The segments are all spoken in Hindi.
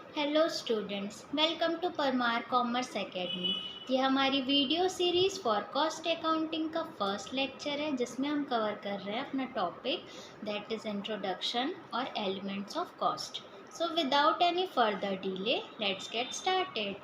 Hello students, welcome to Parmar commerce academy. ये हमारी video series for cost accounting का फर्स्ट लेक्चर है, जिसमें हम कवर कर रहे हैं अपना टॉपिक दैट इज़ इंट्रोडक्शन और elements of cost. So without any further delay let's get started.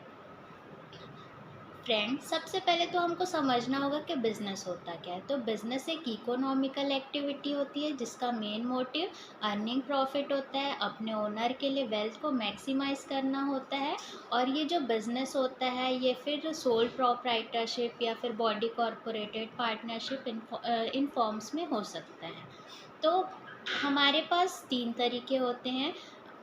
Friends, सबसे पहले तो हमको समझना होगा कि बिज़नेस होता क्या है। तो बिज़नेस एक इकोनॉमिकल एक्टिविटी होती है जिसका मेन मोटिव अर्निंग प्रॉफिट होता है, अपने ओनर के लिए वेल्थ को मैक्सिमाइज करना होता है। और ये जो बिज़नेस होता है ये फिर सोल प्रोप्राइटरशिप या फिर बॉडी कॉरपोरेटेड पार्टनरशिप इन फॉर्म्स में हो सकता है। तो हमारे पास तीन तरीके होते हैं।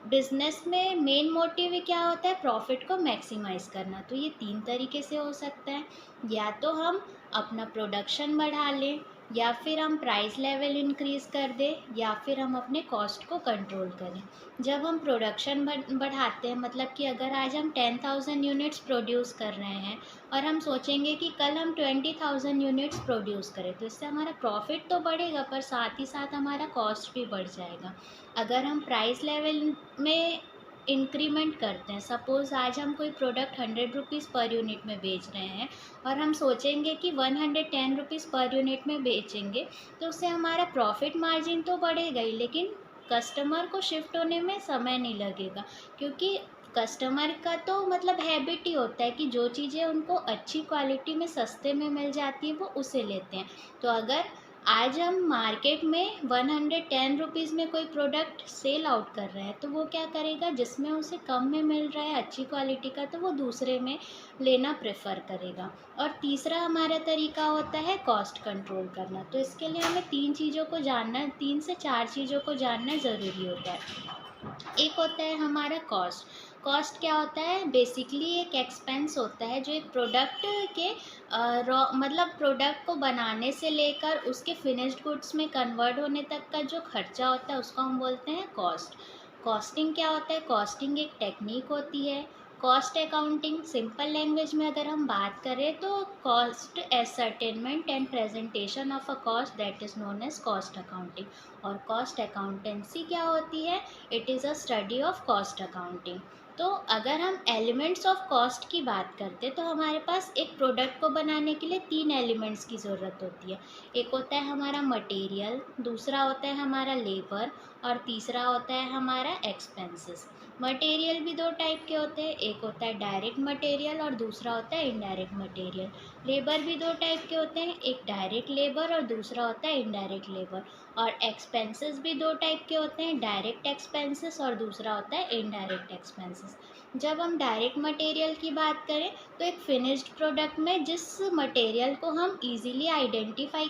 बिजनेस में मेन मोटिव क्या होता है? प्रॉफिट को मैक्सिमाइज करना। तो ये तीन तरीके से हो सकता है। या तो हम अपना प्रोडक्शन बढ़ा लें, या फिर हम प्राइस लेवल इंक्रीज़ कर दें, या फिर हम अपने कॉस्ट को कंट्रोल करें। जब हम प्रोडक्शन बढ़ाते हैं, मतलब कि अगर आज हम 10,000 यूनिट्स प्रोड्यूस कर रहे हैं और हम सोचेंगे कि कल हम 20,000 यूनिट्स प्रोड्यूस करें, तो इससे हमारा प्रॉफिट तो बढ़ेगा पर साथ ही साथ हमारा कॉस्ट भी बढ़ जाएगा। अगर हम प्राइस लेवल में इंक्रीमेंट करते हैं, सपोज़ आज हम कोई प्रोडक्ट 100 रुपीज़ पर यूनिट में बेच रहे हैं और हम सोचेंगे कि 110 रुपीज़ पर यूनिट में बेचेंगे, तो उससे हमारा प्रॉफिट मार्जिन तो बढ़ेगा ही, लेकिन कस्टमर को शिफ्ट होने में समय नहीं लगेगा। क्योंकि कस्टमर का तो मतलब हैबिट ही होता है कि जो चीज़ें उनको अच्छी क्वालिटी में सस्ते में मिल जाती है वो उसे लेते हैं। तो अगर आज हम मार्केट में 110 रुपीज़ में कोई प्रोडक्ट सेल आउट कर रहे हैं, तो वो क्या करेगा, जिसमें उसे कम में मिल रहा है अच्छी क्वालिटी का, तो वो दूसरे में लेना प्रेफर करेगा। और तीसरा हमारा तरीका होता है कॉस्ट कंट्रोल करना। तो इसके लिए हमें तीन चीज़ों को जानना, 3 से 4 चीज़ों को जानना ज़रूरी होता है। एक होता है हमारा कॉस्ट। कॉस्ट क्या होता है? बेसिकली एक एक्सपेंस होता है जो एक प्रोडक्ट के रॉ मतलब प्रोडक्ट को बनाने से लेकर उसके फिनिश्ड गुड्स में कन्वर्ट होने तक का जो खर्चा होता है उसको हम बोलते हैं कॉस्ट। कॉस्टिंग क्या होता है? कॉस्टिंग एक टेक्निक होती है। कॉस्ट अकाउंटिंग सिंपल लैंग्वेज में अगर हम बात करें तो cost ascertainment and presentation of a cost that is known as cost accounting. और कॉस्ट अकाउंटेंसी क्या होती है? It is a study of cost accounting. तो अगर हम एलिमेंट्स ऑफ कॉस्ट की बात करते हैं तो हमारे पास एक प्रोडक्ट को बनाने के लिए 3 एलिमेंट्स की ज़रूरत होती है। एक होता है हमारा मटेरियल, दूसरा होता है हमारा लेबर, और तीसरा होता है हमारा एक्सपेंसेस। मटेरियल भी दो टाइप के होते हैं, एक होता है डायरेक्ट मटेरियल और दूसरा होता है इनडायरेक्ट मटेरियल। लेबर भी दो टाइप के होते हैं, एक डायरेक्ट लेबर और दूसरा होता है इनडायरेक्ट लेबर। और एक्सपेंसेस भी दो टाइप के होते हैं, डायरेक्ट एक्सपेंसेस और दूसरा होता है इनडायरेक्ट एक्सपेंसेस। जब हम डायरेक्ट मटेरियल की बात करें तो एक फिनिश्ड प्रोडक्ट में जिस मटेरियल को हम इजीली आइडेंटिफाई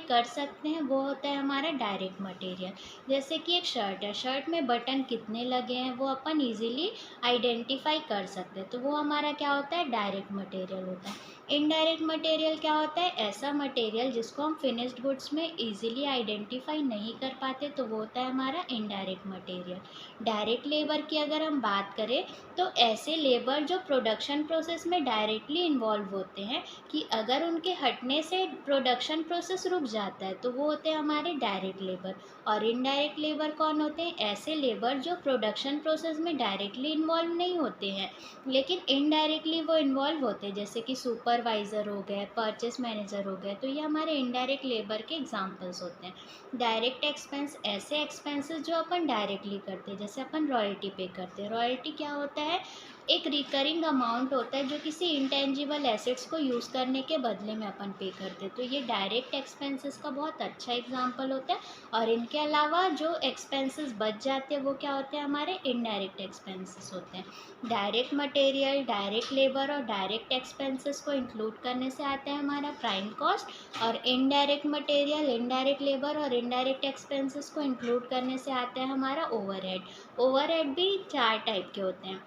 कर सकते हैं वो होता है हमारा डायरेक्ट मटेरियल। जैसे कि एक शर्ट है, शर्ट में बटन कितने लगे हैं वो अपन इजीली आइडेंटिफाई कर सकते हैं, तो वो हमारा क्या होता है? डायरेक्ट मटेरियल होता है। इनडायरेक्ट मटेरियल क्या होता है? ऐसा मटेरियल जिसको हम फिनिश्ड गुड्स में इजीली आइडेंटिफाई नहीं कर पाते, तो वो होता है हमारा इनडायरेक्ट मटेरियल। डायरेक्ट लेबर की अगर हम बात करें तो ऐसे लेबर जो प्रोडक्शन प्रोसेस में डायरेक्टली इन्वॉल्व होते हैं, कि अगर उनके हटने से प्रोडक्शन प्रोसेस रुक जाता है, तो वो होते हैं हमारे डायरेक्ट लेबर। और इनडायरेक्ट लेबर कौन होते हैं? ऐसे लेबर जो प्रोडक्शन प्रोसेस में डायरेक्टली इन्वॉल्व नहीं होते हैं लेकिन इनडायरेक्टली वो इन्वॉल्व होते हैं, जैसे कि सुपरवाइज़र हो गए, परचेस मैनेजर हो गए, तो ये हमारे इनडायरेक्ट लेबर के एग्जांपल्स होते हैं। डायरेक्ट एक्सपेंस ऐसे एक्सपेंसेस जो अपन डायरेक्टली करते हैं, जैसे अपन रॉयल्टी पे करते हैं। रॉयल्टी क्या होता है? एक रिकरिंग अमाउंट होता है जो किसी इंटेंजिबल एसेट्स को यूज़ करने के बदले में अपन पे करते हैं, तो ये डायरेक्ट एक्सपेंसेस का बहुत अच्छा एग्जांपल होता है। और इनके अलावा जो एक्सपेंसेस बच जाते हैं वो क्या होते हैं? हमारे इनडायरेक्ट एक्सपेंसेस होते हैं। डायरेक्ट मटेरियल, डायरेक्ट लेबर और डायरेक्ट एक्सपेंसेस को इंक्लूड करने से आता है हमारा प्राइम कॉस्ट। और इनडायरेक्ट मटेरियल, इनडायरेक्ट लेबर और इनडायरेक्ट एक्सपेंसेस को इंक्लूड करने से आता है हमारा ओवरहेड। ओवरहेड भी 4 टाइप के होते हैं।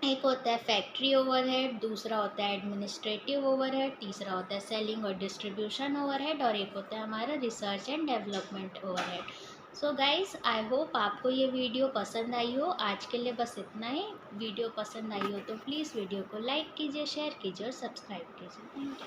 एक होता है फैक्ट्री ओवरहेड, दूसरा होता है एडमिनिस्ट्रेटिव ओवरहेड, तीसरा होता है सेलिंग और डिस्ट्रीब्यूशन ओवरहेड, और एक होता है हमारा research and development overhead. So guys, I hope आपको ये वीडियो पसंद आई हो। आज के लिए बस इतना ही। वीडियो पसंद आई हो तो प्लीज़ वीडियो को लाइक कीजिए, शेयर कीजिए और सब्सक्राइब कीजिए। Thank you.